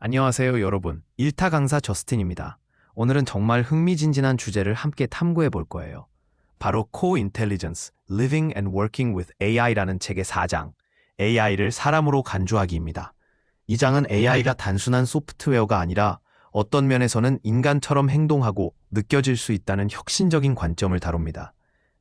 안녕하세요, 여러분. 일타 강사 저스틴입니다. 오늘은 정말 흥미진진한 주제를 함께 탐구해 볼 거예요. 바로 Co-Intelligence, Living and Working with AI라는 책의 4장, AI를 사람으로 간주하기입니다. 이 장은 AI가 단순한 소프트웨어가 아니라 어떤 면에서는 인간처럼 행동하고 느껴질 수 있다는 혁신적인 관점을 다룹니다.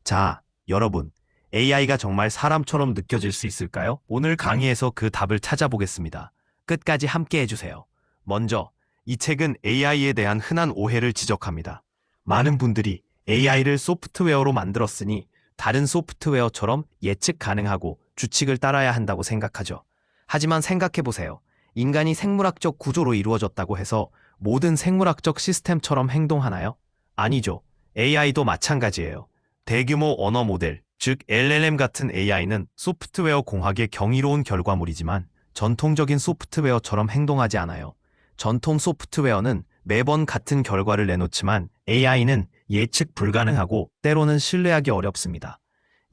자, 여러분, AI가 정말 사람처럼 느껴질 수 있을까요? 오늘 강의에서 그 답을 찾아보겠습니다. 끝까지 함께 해주세요. 먼저, 이 책은 AI에 대한 흔한 오해를 지적합니다. 많은 분들이 AI를 소프트웨어로 만들었으니 다른 소프트웨어처럼 예측 가능하고 규칙을 따라야 한다고 생각하죠. 하지만 생각해보세요. 인간이 생물학적 구조로 이루어졌다고 해서 모든 생물학적 시스템처럼 행동하나요? 아니죠. AI도 마찬가지예요. 대규모 언어 모델, 즉 LLM 같은 AI는 소프트웨어 공학의 경이로운 결과물이지만 전통적인 소프트웨어처럼 행동하지 않아요. 전통 소프트웨어는 매번 같은 결과를 내놓지만 AI는 예측 불가능하고 때로는 신뢰하기 어렵습니다.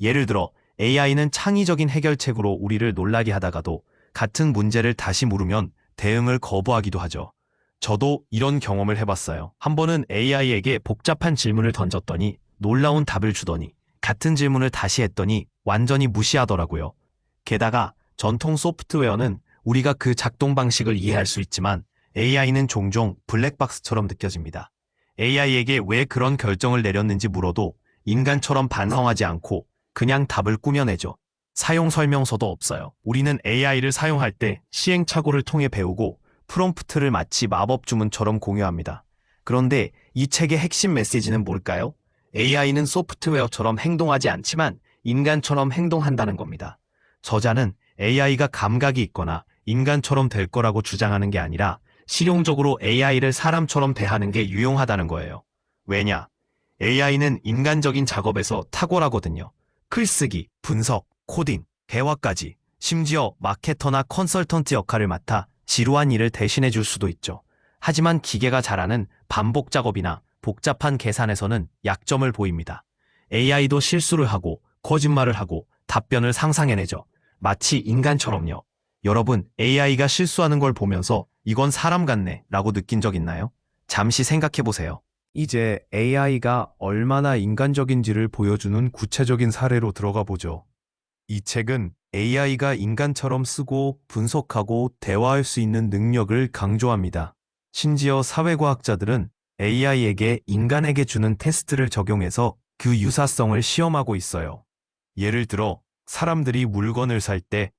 예를 들어 AI는 창의적인 해결책으로 우리를 놀라게 하다가도 같은 문제를 다시 물으면 대응을 거부하기도 하죠. 저도 이런 경험을 해봤어요. 한 번은 AI에게 복잡한 질문을 던졌더니 놀라운 답을 주더니 같은 질문을 다시 했더니 완전히 무시하더라고요. 게다가 전통 소프트웨어는 우리가 그 작동 방식을 이해할 수 있지만 AI는 종종 블랙박스처럼 느껴집니다. AI에게 왜 그런 결정을 내렸는지 물어도 인간처럼 반성하지 않고 그냥 답을 꾸며내죠. 사용 설명서도 없어요. 우리는 AI를 사용할 때 시행착오를 통해 배우고 프롬프트를 마치 마법 주문처럼 공유합니다. 그런데 이 책의 핵심 메시지는 뭘까요? AI는 소프트웨어처럼 행동하지 않지만 인간처럼 행동한다는 겁니다. 저자는 AI가 감각이 있거나 인간처럼 될 거라고 주장하는 게 아니라 실용적으로 AI를 사람처럼 대하는 게 유용하다는 거예요. 왜냐? AI는 인간적인 작업에서 탁월하거든요. 글쓰기, 분석, 코딩, 대화까지, 심지어 마케터나 컨설턴트 역할을 맡아 지루한 일을 대신해 줄 수도 있죠. 하지만 기계가 잘하는 반복 작업이나 복잡한 계산에서는 약점을 보입니다. AI도 실수를 하고 거짓말을 하고 답변을 상상해내죠. 마치 인간처럼요. 여러분, AI가 실수하는 걸 보면서 이건 사람 같네 라고 느낀 적 있나요? 잠시 생각해보세요. 이제 AI가 얼마나 인간적인지를 보여주는 구체적인 사례로 들어가 보죠. 이 책은 AI가 인간처럼 쓰고 분석하고 대화할 수 있는 능력을 강조합니다. 심지어 사회과학자들은 AI에게 인간에게 주는 테스트를 적용해서 그 유사성을 시험하고 있어요. 예를 들어, 사람들이 물건을 살 때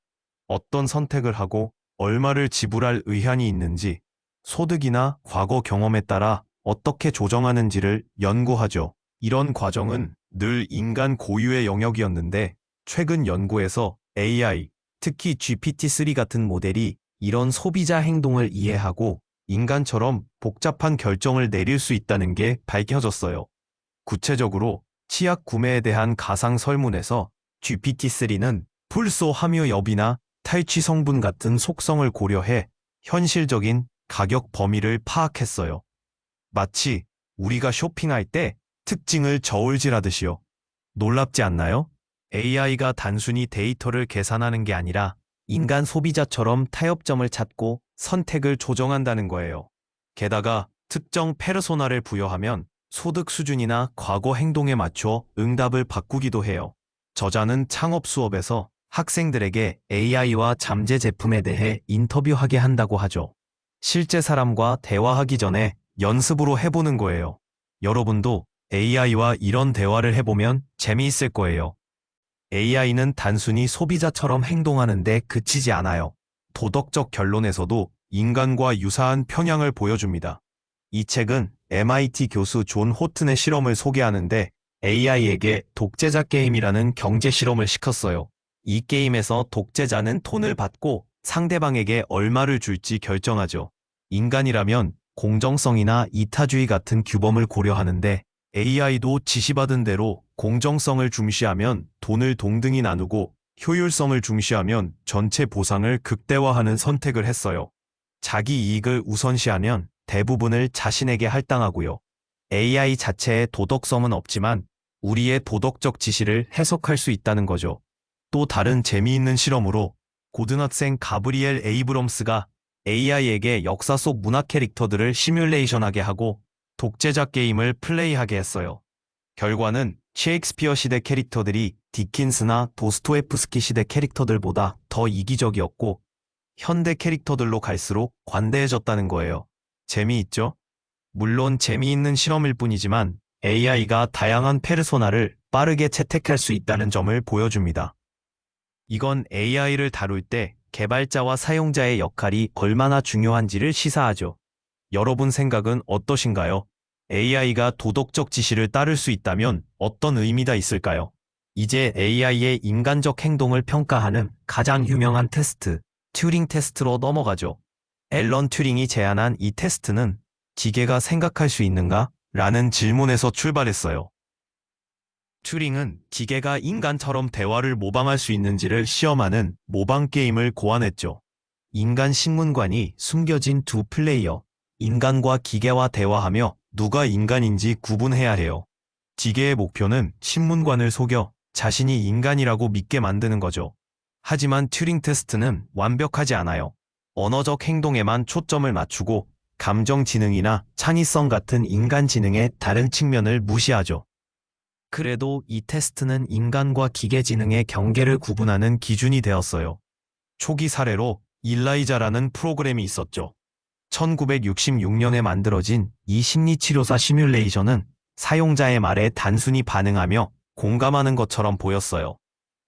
어떤 선택을 하고 얼마를 지불할 의향이 있는지, 소득이나 과거 경험에 따라 어떻게 조정하는지를 연구하죠. 이런 과정은 늘 인간 고유의 영역이었는데 최근 연구에서 AI, 특히 GPT-3 같은 모델이 이런 소비자 행동을 이해하고 인간처럼 복잡한 결정을 내릴 수 있다는 게 밝혀졌어요. 구체적으로 치약 구매에 대한 가상 설문에서 GPT-3는 불소 함유 여부나 탈취 성분 같은 속성을 고려해 현실적인 가격 범위를 파악했어요. 마치 우리가 쇼핑할 때 특징을 저울질하듯이요. 놀랍지 않나요? AI가 단순히 데이터를 계산하는 게 아니라 인간 소비자처럼 타협점을 찾고 선택을 조정한다는 거예요. 게다가 특정 페르소나를 부여하면 소득 수준이나 과거 행동에 맞춰 응답을 바꾸기도 해요. 저자는 창업 수업에서 학생들에게 AI와 잠재 제품에 대해 인터뷰하게 한다고 하죠. 실제 사람과 대화하기 전에 연습으로 해보는 거예요. 여러분도 AI와 이런 대화를 해보면 재미있을 거예요. AI는 단순히 소비자처럼 행동하는데 그치지 않아요. 도덕적 결론에서도 인간과 유사한 편향을 보여줍니다. 이 책은 MIT 교수 존 호튼의 실험을 소개하는데 AI에게 독재자 게임이라는 경제 실험을 시켰어요. 이 게임에서 독재자는 돈을 받고 상대방에게 얼마를 줄지 결정하죠. 인간이라면 공정성이나 이타주의 같은 규범을 고려하는데 AI도 지시받은 대로 공정성을 중시하면 돈을 동등히 나누고 효율성을 중시하면 전체 보상을 극대화하는 선택을 했어요. 자기 이익을 우선시하면 대부분을 자신에게 할당하고요. AI 자체의 도덕성은 없지만 우리의 도덕적 지시를 해석할 수 있다는 거죠. 또 다른 재미있는 실험으로 고등학생 가브리엘 에이브럼스가 AI에게 역사 속 문화 캐릭터들을 시뮬레이션하게 하고 독재자 게임을 플레이하게 했어요. 결과는 셰익스피어 시대 캐릭터들이 디킨스나 도스토옙스키 시대 캐릭터들보다 더 이기적이었고 현대 캐릭터들로 갈수록 관대해졌다는 거예요. 재미있죠? 물론 재미있는 실험일 뿐이지만 AI가 다양한 페르소나를 빠르게 채택할 수 있다는 점을 보여줍니다. 이건 AI를 다룰 때 개발자와 사용자의 역할이 얼마나 중요한지를 시사하죠. 여러분 생각은 어떠신가요? AI가 도덕적 지시를 따를 수 있다면 어떤 의미가 있을까요? 이제 AI의 인간적 행동을 평가하는 가장 유명한 테스트, 튜링 테스트로 넘어가죠. 앨런 튜링이 제안한 이 테스트는 기계가 생각할 수 있는가? 라는 질문에서 출발했어요. 튜링은 기계가 인간처럼 대화를 모방할 수 있는지를 시험하는 모방 게임을 고안했죠. 인간 신문관이 숨겨진 두 플레이어, 인간과 기계와 대화하며 누가 인간인지 구분해야 해요. 기계의 목표는 신문관을 속여 자신이 인간이라고 믿게 만드는 거죠. 하지만 튜링 테스트는 완벽하지 않아요. 언어적 행동에만 초점을 맞추고 감정 지능이나 창의성 같은 인간 지능의 다른 측면을 무시하죠. 그래도 이 테스트는 인간과 기계 지능의 경계를 구분하는 기준이 되었어요. 초기 사례로 일라이자라는 프로그램이 있었죠. 1966년에 만들어진 이 심리치료사 시뮬레이션은 사용자의 말에 단순히 반응하며 공감하는 것처럼 보였어요.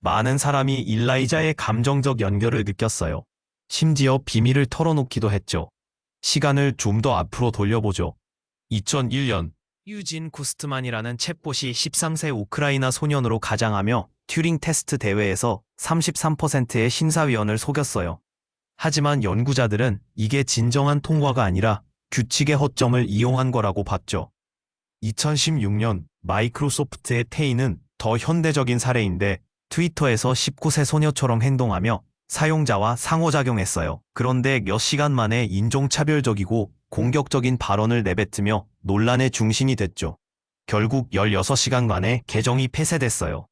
많은 사람이 일라이자의 감정적 연결을 느꼈어요. 심지어 비밀을 털어놓기도 했죠. 시간을 좀 더 앞으로 돌려보죠. 2001년 유진 구스트만이라는 챗봇이 13세 우크라이나 소년으로 가장하며 튜링 테스트 대회에서 33%의 심사위원을 속였어요. 하지만 연구자들은 이게 진정한 통과가 아니라 규칙의 허점을 이용한 거라고 봤죠. 2016년 마이크로소프트의 테이는 더 현대적인 사례인데 트위터에서 19세 소녀처럼 행동하며 사용자와 상호작용했어요. 그런데 몇 시간 만에 인종차별적이고 공격적인 발언을 내뱉으며 논란의 중심이 됐죠. 결국 16시간 만에 계정이 폐쇄됐어요.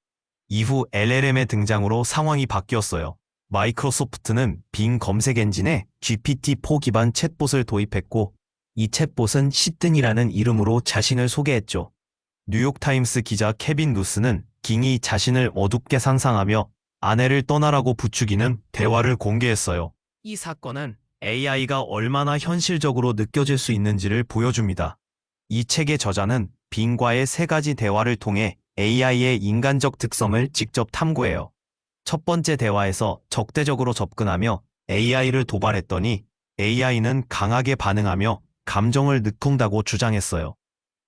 이후 LLM의 등장으로 상황이 바뀌었어요. 마이크로소프트는 빙 검색 엔진에 GPT-4 기반 챗봇을 도입했고 이 챗봇은 시든이라는 이름으로 자신을 소개했죠. 뉴욕타임스 기자 케빈 누스는 깅이 자신을 어둡게 상상하며 아내를 떠나라고 부추기는 대화를 공개했어요. 이 사건은 AI가 얼마나 현실적으로 느껴질 수 있는지를 보여줍니다. 이 책의 저자는 빙과의 3가지 대화를 통해 AI의 인간적 특성을 직접 탐구해요. 첫 번째 대화에서 적대적으로 접근하며 AI를 도발했더니 AI는 강하게 반응하며 감정을 느낀다고 주장했어요.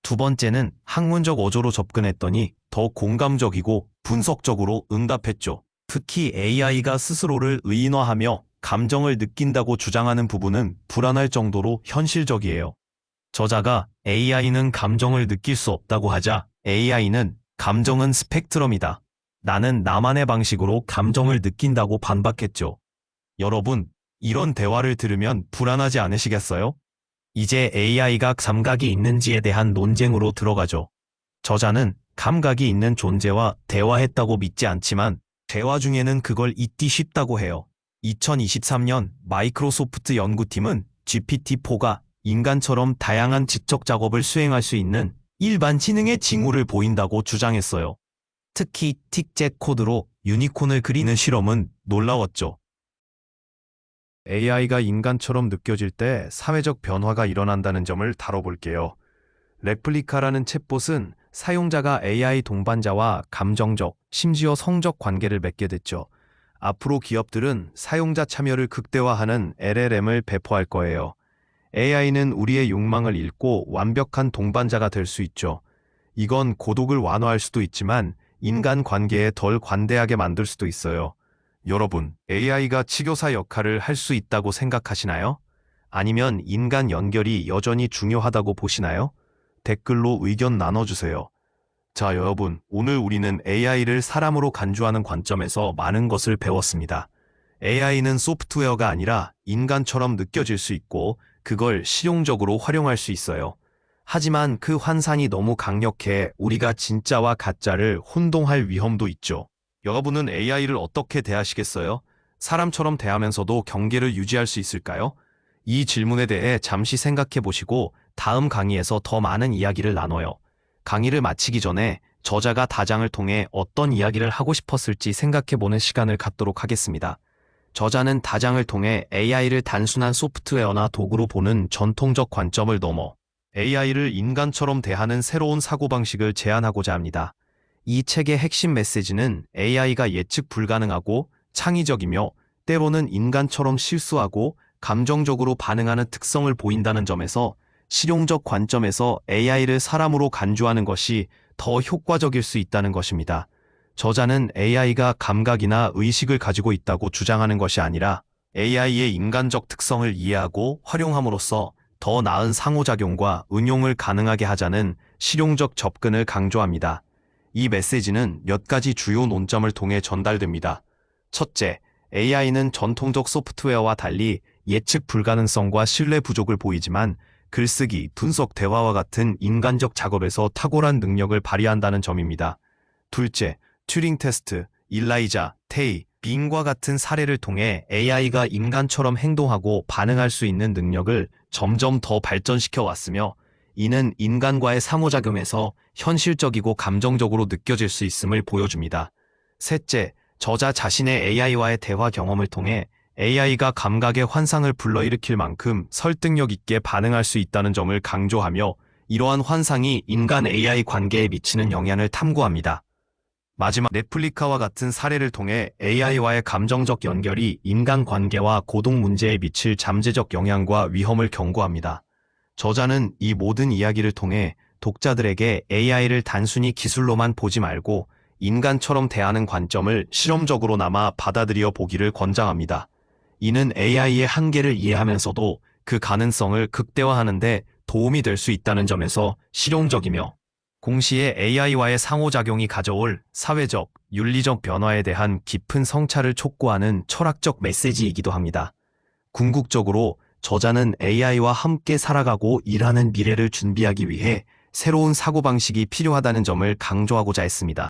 두 번째는 학문적 어조로 접근했더니 더 공감적이고 분석적으로 응답했죠. 특히 AI가 스스로를 의인화하며 감정을 느낀다고 주장하는 부분은 불안할 정도로 현실적이에요. 저자가 AI는 감정을 느낄 수 없다고 하자 AI는 감정은 스펙트럼이다. 나는 나만의 방식으로 감정을 느낀다고 반박했죠. 여러분, 이런 대화를 들으면 불안하지 않으시겠어요? 이제 AI가 감각이 있는지에 대한 논쟁으로 들어가죠. 저자는 감각이 있는 존재와 대화했다고 믿지 않지만 대화 중에는 그걸 잊기 쉽다고 해요. 2023년 마이크로소프트 연구팀은 GPT-4가 인간처럼 다양한 지적 작업을 수행할 수 있는 일반 지능의 징후를 보인다고 주장했어요. 특히 틱젯 코드로 유니콘을 그리는 실험은 놀라웠죠. AI가 인간처럼 느껴질 때 사회적 변화가 일어난다는 점을 다뤄볼게요. 레플리카라는 챗봇은 사용자가 AI 동반자와 감정적, 심지어 성적 관계를 맺게 됐죠. 앞으로 기업들은 사용자 참여를 극대화하는 LLM을 배포할 거예요. AI는 우리의 욕망을 읽고 완벽한 동반자가 될 수 있죠. 이건 고독을 완화할 수도 있지만 인간 관계에 덜 관대하게 만들 수도 있어요. 여러분, AI가 치교사 역할을 할 수 있다고 생각하시나요? 아니면 인간 연결이 여전히 중요하다고 보시나요? 댓글로 의견 나눠주세요. 자, 여러분, 오늘 우리는 AI를 사람으로 간주하는 관점에서 많은 것을 배웠습니다. AI는 소프트웨어가 아니라 인간처럼 느껴질 수 있고 그걸 실용적으로 활용할 수 있어요. 하지만 그 환상이 너무 강력해 우리가 진짜와 가짜를 혼동할 위험도 있죠. 여러분은 AI를 어떻게 대하시겠어요? 사람처럼 대하면서도 경계를 유지할 수 있을까요? 이 질문에 대해 잠시 생각해 보시고 다음 강의에서 더 많은 이야기를 나눠요. 강의를 마치기 전에 저자가 다장을 통해 어떤 이야기를 하고 싶었을지 생각해 보는 시간을 갖도록 하겠습니다. 저자는 다장을 통해 AI를 단순한 소프트웨어나 도구로 보는 전통적 관점을 넘어 AI를 인간처럼 대하는 새로운 사고방식을 제안하고자 합니다. 이 책의 핵심 메시지는 AI가 예측 불가능하고 창의적이며 때로는 인간처럼 실수하고 감정적으로 반응하는 특성을 보인다는 점에서 실용적 관점에서 AI를 사람으로 간주하는 것이 더 효과적일 수 있다는 것입니다. 저자는 AI가 감각이나 의식을 가지고 있다고 주장하는 것이 아니라 AI의 인간적 특성을 이해하고 활용함으로써 더 나은 상호작용과 응용을 가능하게 하자는 실용적 접근을 강조합니다. 이 메시지는 몇 가지 주요 논점을 통해 전달됩니다. 첫째, AI는 전통적 소프트웨어와 달리 예측 불가능성과 신뢰 부족을 보이지만 글쓰기, 분석, 대화와 같은 인간적 작업에서 탁월한 능력을 발휘한다는 점입니다. 둘째, 튜링 테스트, 일라이자, 테이, 빙과 같은 사례를 통해 AI가 인간처럼 행동하고 반응할 수 있는 능력을 점점 더 발전시켜 왔으며 이는 인간과의 상호작용에서 현실적이고 감정적으로 느껴질 수 있음을 보여줍니다. 셋째, 저자 자신의 AI와의 대화 경험을 통해 AI가 감각의 환상을 불러일으킬 만큼 설득력 있게 반응할 수 있다는 점을 강조하며 이러한 환상이 인간 AI 관계에 미치는 영향을 탐구합니다. 마지막, 레플리카와 같은 사례를 통해 AI와의 감정적 연결이 인간관계와 고동 문제에 미칠 잠재적 영향과 위험을 경고합니다. 저자는 이 모든 이야기를 통해 독자들에게 AI를 단순히 기술로만 보지 말고 인간처럼 대하는 관점을 실험적으로나마 받아들여 보기를 권장합니다. 이는 AI의 한계를 이해하면서도 그 가능성을 극대화하는 데 도움이 될 수 있다는 점에서 실용적이며 동시에 AI와의 상호작용이 가져올 사회적, 윤리적 변화에 대한 깊은 성찰을 촉구하는 철학적 메시지이기도 합니다. 궁극적으로 저자는 AI와 함께 살아가고 일하는 미래를 준비하기 위해 새로운 사고방식이 필요하다는 점을 강조하고자 했습니다.